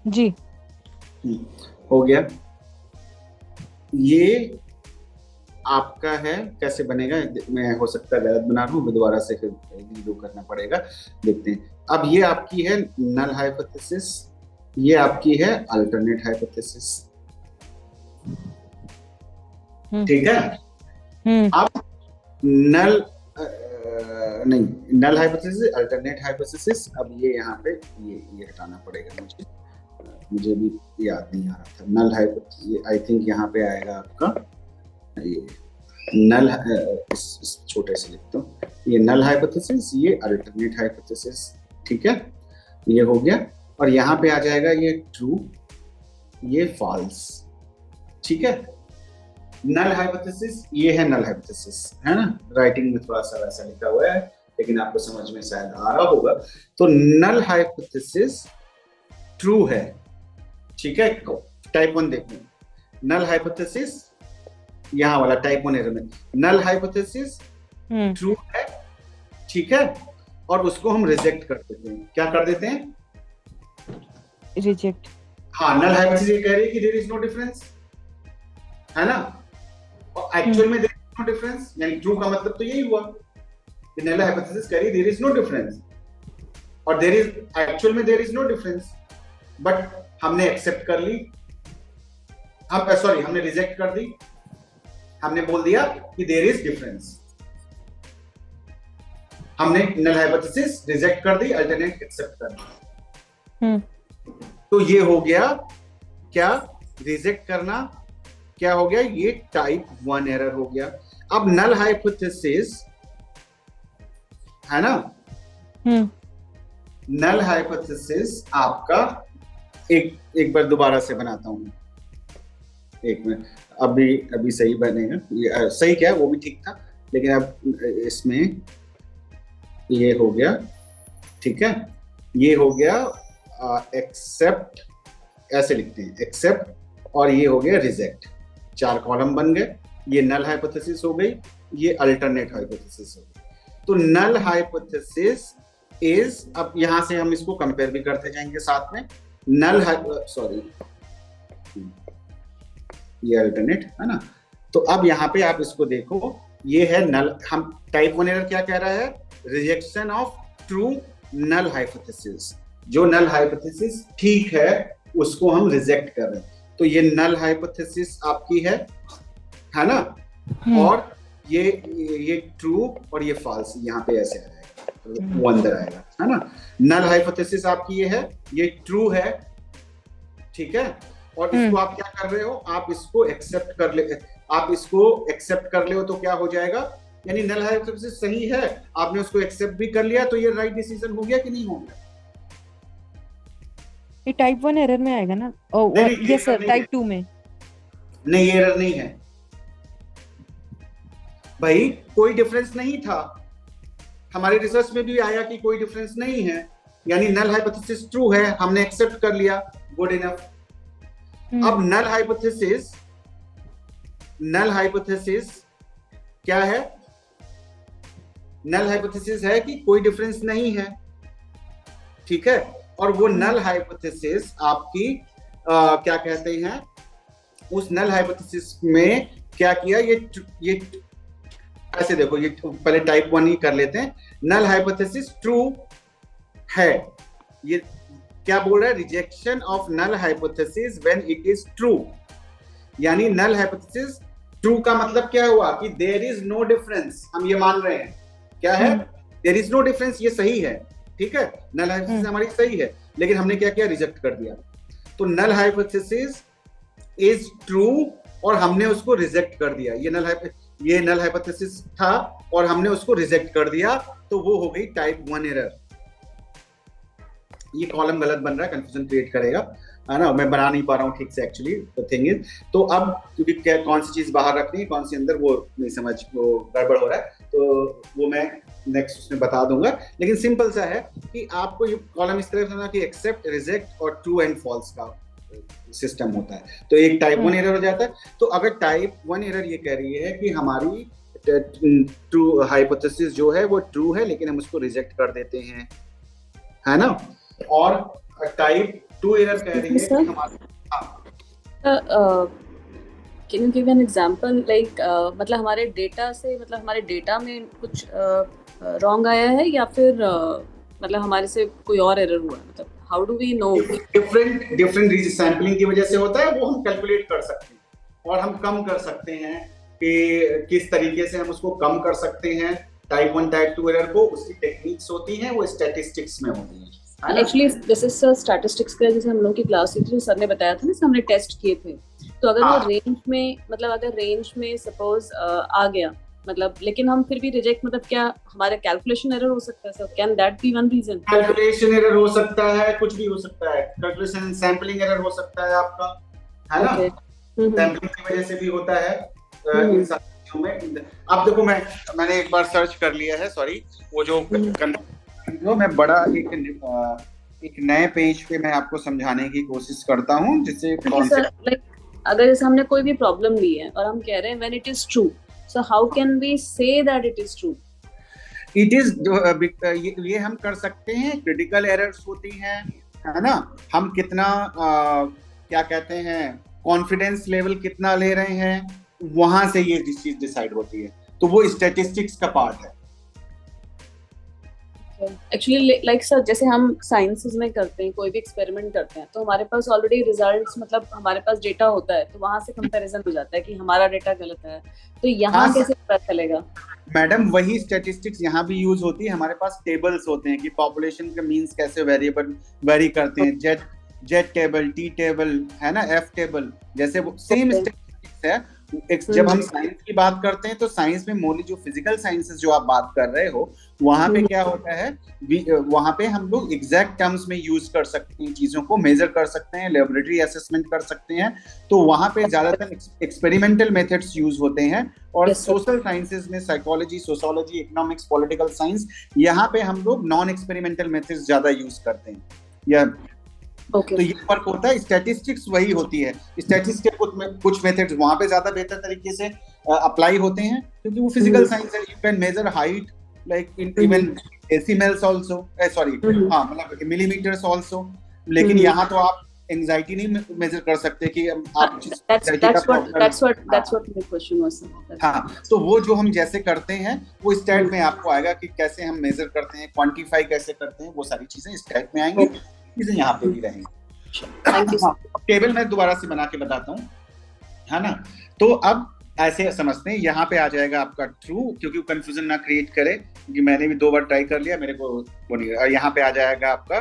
जी. हो गया. ये आपका है. कैसे बनेगा मैं हो सकता है गलत बना रहा हूँ, दोबारा से फिर रीडो करना पड़ेगा. देखते हैं. अब ये आपकी है नल हाइपोथेसिस, ये आपकी है अल्टरनेट हाइपोथेसिस. ठीक है. अब नल नल हाइपोथेसिस, अल्टरनेट हाइपोथेसिस. अब ये यहाँ पे ये हटाना पड़ेगा मुझे भी याद नहीं आ रहा था. नल हाइपोथेसिस आई थिंक यहाँ पे आएगा आपका ये नल, इस छोटे से लिखता हूँ, ये नल हाइपोथेसिस, ये अल्टरनेट हाइपोथेसिस. ठीक है. ये हो गया. और यहाँ पे आ जाएगा ये ट्रू, ये फॉल्स. ठीक है. नल हाइपोथेसिस, ये है नल हाइपोथेसिस, है ना. राइटिंग में थोड़ा सा वैसा लिखा हुआ है लेकिन आपको समझ में शायद आ रहा होगा. तो नल हाइपोथेसिस ट्रू है. ठीक है. टाइप 1 देखिए, नल हाइपोथेसिस, यहाँ वाला टाइप 1 एरर में नल हाइपोथेसिस ट्रू है. ठीक है. और उसको हम रिजेक्ट कर देते हैं। क्या कर देते हैं? रिजेक्ट। हाँ, नल हाइपोथेसिस ये कह रही है कि देयर इज नो डिफरेंस, है ना, और एक्चुअल में देयर इज नो डिफरेंस, यानी ट्रू का मतलब तो यही हुआ कि नल हाइपोथेसिस कह रही है देयर इज नो डिफरेंस, और देयर इज एक्चुअल में there is no difference, but हमने एक्सेप्ट कर ली, हम सॉरी हमने रिजेक्ट कर दी, हमने बोल दिया कि देयर इज डिफरेंस, हमने नल हाइपोथेसिस रिजेक्ट कर दी, अल्टरनेट एक्सेप्ट कर दी। तो ये हो गया क्या? रिजेक्ट करना। क्या हो गया? ये टाइप 1 एरर हो गया। अब नल हाइपोथेसिस है ना, नल हाइपोथेसिस आपका एक बार दोबारा से बनाता हूं, एक मिनट, अभी सही बनेगा, सही क्या है वो भी ठीक था, लेकिन अब इसमें ये हो गया, ठीक है, ये हो गया एक्सेप्ट, ऐसे लिखते हैं एक्सेप्ट, और ये हो गया रिजेक्ट, 4 कॉलम बन गए। ये नल हाइपोथेसिस हो गई, ये अल्टरनेट हाइपोथेसिस हो गई। तो नल हाइपोथेसिस इज, अब यहां से हम इसको कंपेयर भी करते जाएंगे साथ में, नल सॉरी ये अल्टरनेट है ना। तो अब यहाँ पे आप इसको देखो, ये है नल, हम टाइप 1 एरर क्या कह रहा है? Rejection of true null hypothesis, जो नल हाइपोथेसिस ठीक है उसको हम रिजेक्ट कर रहे हैं। तो ये नल हाइपोथेसिस आपकी है ना, और ये ट्रू और ये फॉल्स, यहाँ पे ऐसे आएगा, वो अंदर आएगा, है ना। नल हाइपोथेसिस आपकी ये है, ये ट्रू है, ठीक है, और इसको आप क्या कर रहे हो? आप इसको एक्सेप्ट कर ले, आप इसको एक्सेप्ट कर ले हो तो क्या हो जाएगा? यानी नल हाइपोथेसिस सही है, आपने उसको एक्सेप्ट भी कर लिया, तो ये राइट डिसीजन हो गया कि नहीं हो गया? ये टाइप 1 एरर में आएगा ना? यस सर, टाइप 2 में नहीं, ये एरर नहीं है भाई, कोई डिफरेंस नहीं था, हमारे रिसर्च में भी आया कि कोई डिफरेंस नहीं है, यानी नल हाइपोथेसिस ट्रू है, हमने एक्सेप्ट कर लिया, गुड इनफ। अब नल हाइपोथेसिस क्या है? नल हाइपोथेसिस है कि कोई डिफरेंस नहीं है, ठीक है, और वो नल हाइपोथेसिस आपकी क्या कहते हैं, उस नल हाइपोथेसिस में क्या किया? ये ऐसे देखो, ये पहले टाइप 1 ही कर लेते हैं। नल हाइपोथेसिस ट्रू है, ये क्या बोल रहा है? Rejection of null hypothesis when it is true, यानी नल हाइपोथेसिस ट्रू का मतलब क्या हुआ? कि देयर इज नो डिफरेंस, हम ये मान रहे हैं, क्या है? देयर इज नो डिफरेंस, ये सही है, ठीक है, नल हाइपोथेसिस हमारी सही है, लेकिन हमने क्या किया? रिजेक्ट कर दिया। तो नल हाइपोथेसिस इज ट्रू और हमने उसको रिजेक्ट कर दिया, ये नल हाइपोथेसिस था और हमने उसको रिजेक्ट कर दिया, तो वो हो गई टाइप 1 एरर। ये कॉलम गलत बन रहा है, कंफ्यूजन क्रिएट करेगा, है ना, मैं बना नहीं पा रहा हूँ ठीक से एक्चुअली, द थिंग इज। तो अब क्योंकि कौन सी चीज बाहर रखनी है कौन सी अंदर, वो नहीं समझ, वो गड़बड़ हो रहा है, तो वो मैं नेक्स्ट उसमें बता दूंगा। लेकिन सिंपल सा है कि आपको ये कॉलम इस तरह से कि एक्सेप्ट, रिजेक्ट और ट्रू एंड फॉल्स का सिस्टम होता है, तो एक टाइप 1 एरर हो जाता है। तो अगर टाइप 1 एरर ये कह रही है कि हमारी ट्रू हाइपोथेसिस जो है वो ट्रू है, लेकिन हम उसको रिजेक्ट कर देते हैं, है ना, और टाइप 2 एरर कह रही है कि हमारी, can you give an example, like मतलब हमारे डेटा से, मतलब हमारे डेटा में कुछ रॉन्ग आया है, या फिर मतलब हमारे से कोई और एरर हुआ है? मतलब how do we know? Different sampling की वजह से होता है, वो हम कैलकुलेट कर सकते हैं और हम कम कर सकते हैं कि किस तरीके से हम उसको कम कर सकते हैं। टाइप 1 टाइप 2 एरर को उसकी टेक्निक्स होती हैं, वो स्टैटिस्टिक्स में होती हैं। एक्चुअली दिस इज स्टैटिस्टिक्स का, जैसे हम लोग की क्लास थी, सर ने बताया था ना, हमने टेस्ट किए थे, तो अगर वो रेंज में, मतलब अगर रेंज में सपोज आ गया, मतलब लेकिन हम फिर भी रिजेक्ट, मतलब क्या हमारा कैलकुलेशन एरर हो सकता है? Sir can that be one reason? Calculation error हो सकता है, कुछ भी हो सकता है, कैलकुलेशन सैंपलिंग एरर हो सकता है आपका, है ना, सैंपलिंग की वजह से भी होता है इन सब चीजों में। अब देखो, मैंने एक बार सर्च कर लिया है, सॉरी, वो जो मैं बड़ा एक नए पेज पे मैं आपको समझाने की कोशिश करता हूँ, जिससे लाइक अगर जैसे हमने कोई भी प्रॉब्लम ली है और हम कह रहे हैं when it is true, so how can we say that it is true? It is ये हम कर सकते हैं, क्रिटिकल एरर्स होती हैं, है ना, हम कितना क्या कहते हैं, कॉन्फिडेंस लेवल कितना ले रहे हैं, वहां से ये चीज डिसाइड होती है। तो वो स्टैटिस्टिक्स का पार्ट है। एक्चुअली लाइक सर, जैसे हम साइंसेस में करते हैं, कोई भी एक्सपेरिमेंट करते हैं, तो हमारे पास ऑलरेडी रिजल्ट्स, मतलब हमारे पास डेटा होता है, तो वहां से कंपैरिजन हो जाता है कि हमारा डेटा गलत है। तो यहाँ हाँ कैसे पता चलेगा? मैडम, वही स्टैटिस्टिक्स यहाँ भी यूज होती है। हमारे पास टेबल्स होते हैं कि पॉपुलेशन के मीन्स कैसे वेरी करते हैं, जेड टेबल, टी टेबल, है ना, एफ टेबल, जैसे वो सेम स्टैटिस्टिक्स है। जब हम साइंस की बात करते हैं तो साइंस में मोस्टली जो फिजिकल साइंसेस जो आप बात कर रहे हो, वहां पे क्या होता है, वहां पे हम लोग एग्जैक्ट टर्म्स में यूज कर सकते हैं, चीजों को मेजर कर सकते हैं, लेबोरेटरी असेसमेंट कर सकते हैं। तो वहां पे ज्यादातर एक्सपेरिमेंटल मेथड्स यूज होते हैं। और सोशल साइंसेज में psychology, sociology, economics, political science, यहाँ पे हम लोग नॉन एक्सपेरिमेंटल मेथड्स ज्यादा यूज करते हैं। या तो ये फर्क होता है। स्टैटिस्टिक्स वही होती है, स्टैटिस्टिक्स के कुछ मेथड्स वहां पे ज्यादा बेहतर तरीके से अप्लाई होते हैं, क्योंकि वो फिजिकल साइंस है। You can measure height like in even decimals also, sorry, हाँ, मतलब मिलीमीटर्स आल्सो। लेकिन यहाँ तो आप एंजाइटी नहीं मेजर कर सकते कि आप that's what my question was. हाँ, तो वो जो हम जैसे करते हैं वो स्टैट में आपको आएगा कि कैसे हम मेजर करते हैं, क्वांटिफाई कैसे करते हैं, वो सारी चीजें स्टैट में आएंगी, चीजें यहाँ पे भी रहेंगी। हाँ, टेबल मैं दोबारा से बना के बताता हूँ, है ना। तो अब ऐसे समझते हैं, यहाँ पे आ जाएगा आपका ट्रू, क्योंकि कंफ्यूजन ना क्रिएट करे, क्योंकि मैंने भी 2 बार ट्राई कर लिया, मेरे को वो नहीं। और यहाँ पे आ जाएगा आपका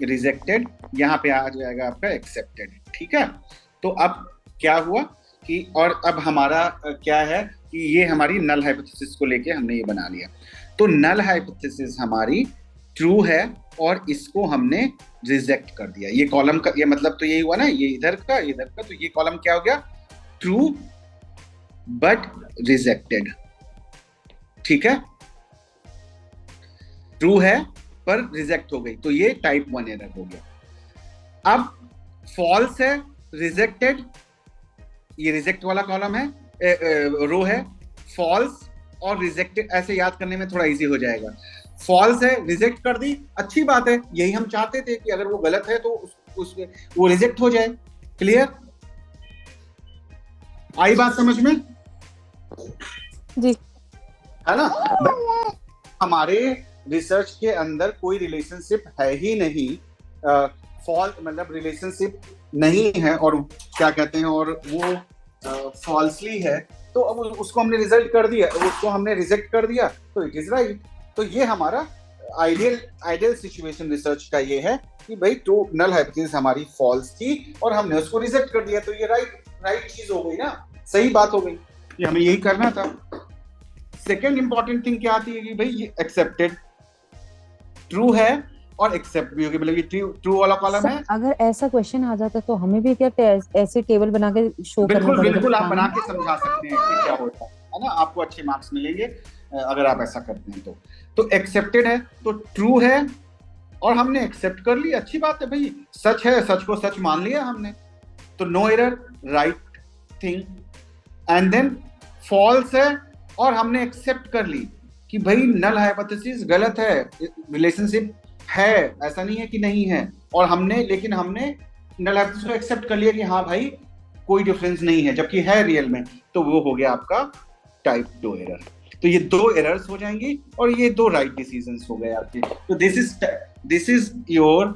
रिजेक्टेड, यहाँ पे आ जाएगा आपका एक्सेप्टेड, ठीक है। तो अब क्या हुआ कि, और अब हमारा क्या है कि ये हमारी नल हाइपोथेसिस को लेके हमने ये बना लिया। तो नल हाइपोथेसिस हमारी ट्रू है और इसको हमने रिजेक्ट कर दिया। ये कॉलम का ये मतलब तो यही हुआ ना, ये इधर का, तो ये कॉलम क्या हो गया, ट्रू बट रिजेक्टेड, ठीक है। ट्रू है पर रिजेक्ट हो गई, तो ये टाइप 1 एरर हो गया। अब फॉल्स है, रिजेक्टेड, ये रिजेक्ट वाला कॉलम है, रो है, फॉल्स और रिजेक्टेड, ऐसे याद करने में थोड़ा इजी हो जाएगा। फॉल्स है, रिजेक्ट कर दी, अच्छी बात है, यही हम चाहते थे कि अगर वो गलत है तो वो रिजेक्ट हो जाए। क्लियर? आई बात समझ में? जी, है ना। हमारे रिसर्च के अंदर कोई रिलेशनशिप है ही नहीं, फॉल्स मतलब रिलेशनशिप नहीं है, और क्या कहते हैं, और वो फॉल्सली है, तो अब उसको हमने रिजल्ट कर दिया, उसको हमने रिजेक्ट कर दिया, तो इट इज राइट। तो ये हमारा आइडियल सिचुएशन रिसर्च का ये है कि भाई ट्रू नल हाइपोथेसिस हमारी फॉल्स थी और हमने उसको रिजेक्ट कर दिया, तो ये राइट चीज हो गई ना, सही बात हो गई, ये हमें यही करना था। सेकेंड इंपॉर्टेंट थिंग क्या आती है कि भाई ये एक्सेप्टेड, ट्रू है और एक्सेप्ट भी होगी, मतलब ये ट्रू वाला कॉलम है। अगर ऐसा क्वेश्चन आ जाता तो हमें भी क्या ऐसे टेबल बना के शो करना पड़ेगा? बिल्कुल आप बना के समझा सकते हैं कि क्या होता है ना, आपको अच्छे मार्क्स मिलेंगे अगर आप ऐसा करते हैं। तो एक्सेप्टेड है तो ट्रू है और हमने एक्सेप्ट कर लिया, अच्छी बात है भाई, सच है, सच को सच मान लिया हमने, तो no error, right thing. And then false है और हमने एक्सेप्ट कर ली कि भाई नल हाइपोथेसिस गलत है, रिलेशनशिप है, ऐसा नहीं है कि नहीं है, और हमने नल हाइपोथेसिस को एक्सेप्ट कर लिया कि हाँ भाई कोई डिफरेंस नहीं है, जबकि है रियल में, तो वो हो गया आपका टाइप 2 एरर। तो ये 2 एरर्स हो जाएंगी और ये 2 राइट डिसीजंस हो गए आपके। तो this is your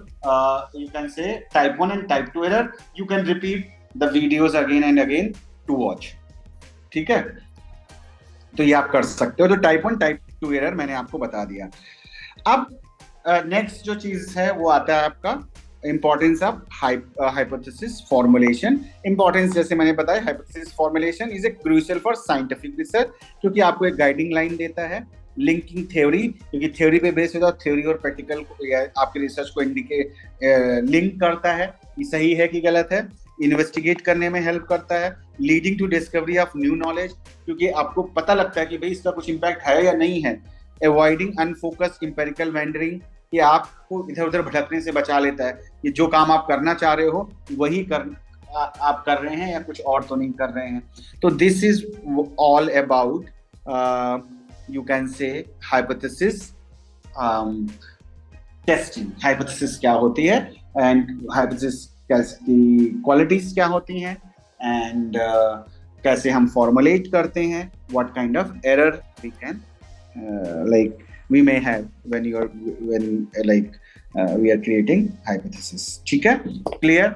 you can say type 1 and type 2 error. You can repeat the videos again and again to watch, ठीक है। तो ये आप कर सकते हो। तो टाइप 1 टाइप 2 एरर मैंने आपको बता दिया। अब नेक्स्ट जो चीज है वो आता है आपका importance of hypothesis formulation. Importance जैसे मैंने बताया, hypothesis formulation is a crucial for scientific research, क्योंकि आपको एक गाइडिंग लाइन देता है। लिंकिंग थ्योरी, क्योंकि थ्योरी पे बेस होता है, थ्योरी और प्रैक्टिकल आपके रिसर्च को लिंक करता है कि सही है कि गलत है। इन्वेस्टिगेट करने में हेल्प करता है। Leading to discovery of new knowledge, क्योंकि आपको पता लगता है कि भाई इसका कुछ इम्पैक्ट है या नहीं है। अवॉइडिंग अनफोकस्ड इंपेरिकल वेंडरिंग, कि आपको इधर उधर भटकने से बचा लेता है कि जो काम आप करना चाह रहे हो वही आप कर रहे हैं या कुछ और तो नहीं कर रहे हैं। तो this is all about you can say hypothesis testing. Hypothesis क्या होती है and hypothesis की qualities क्या होती हैं and कैसे हम formulate करते हैं, what kind of error we can like we may have when we are creating hypothesis. ठीक है, clear?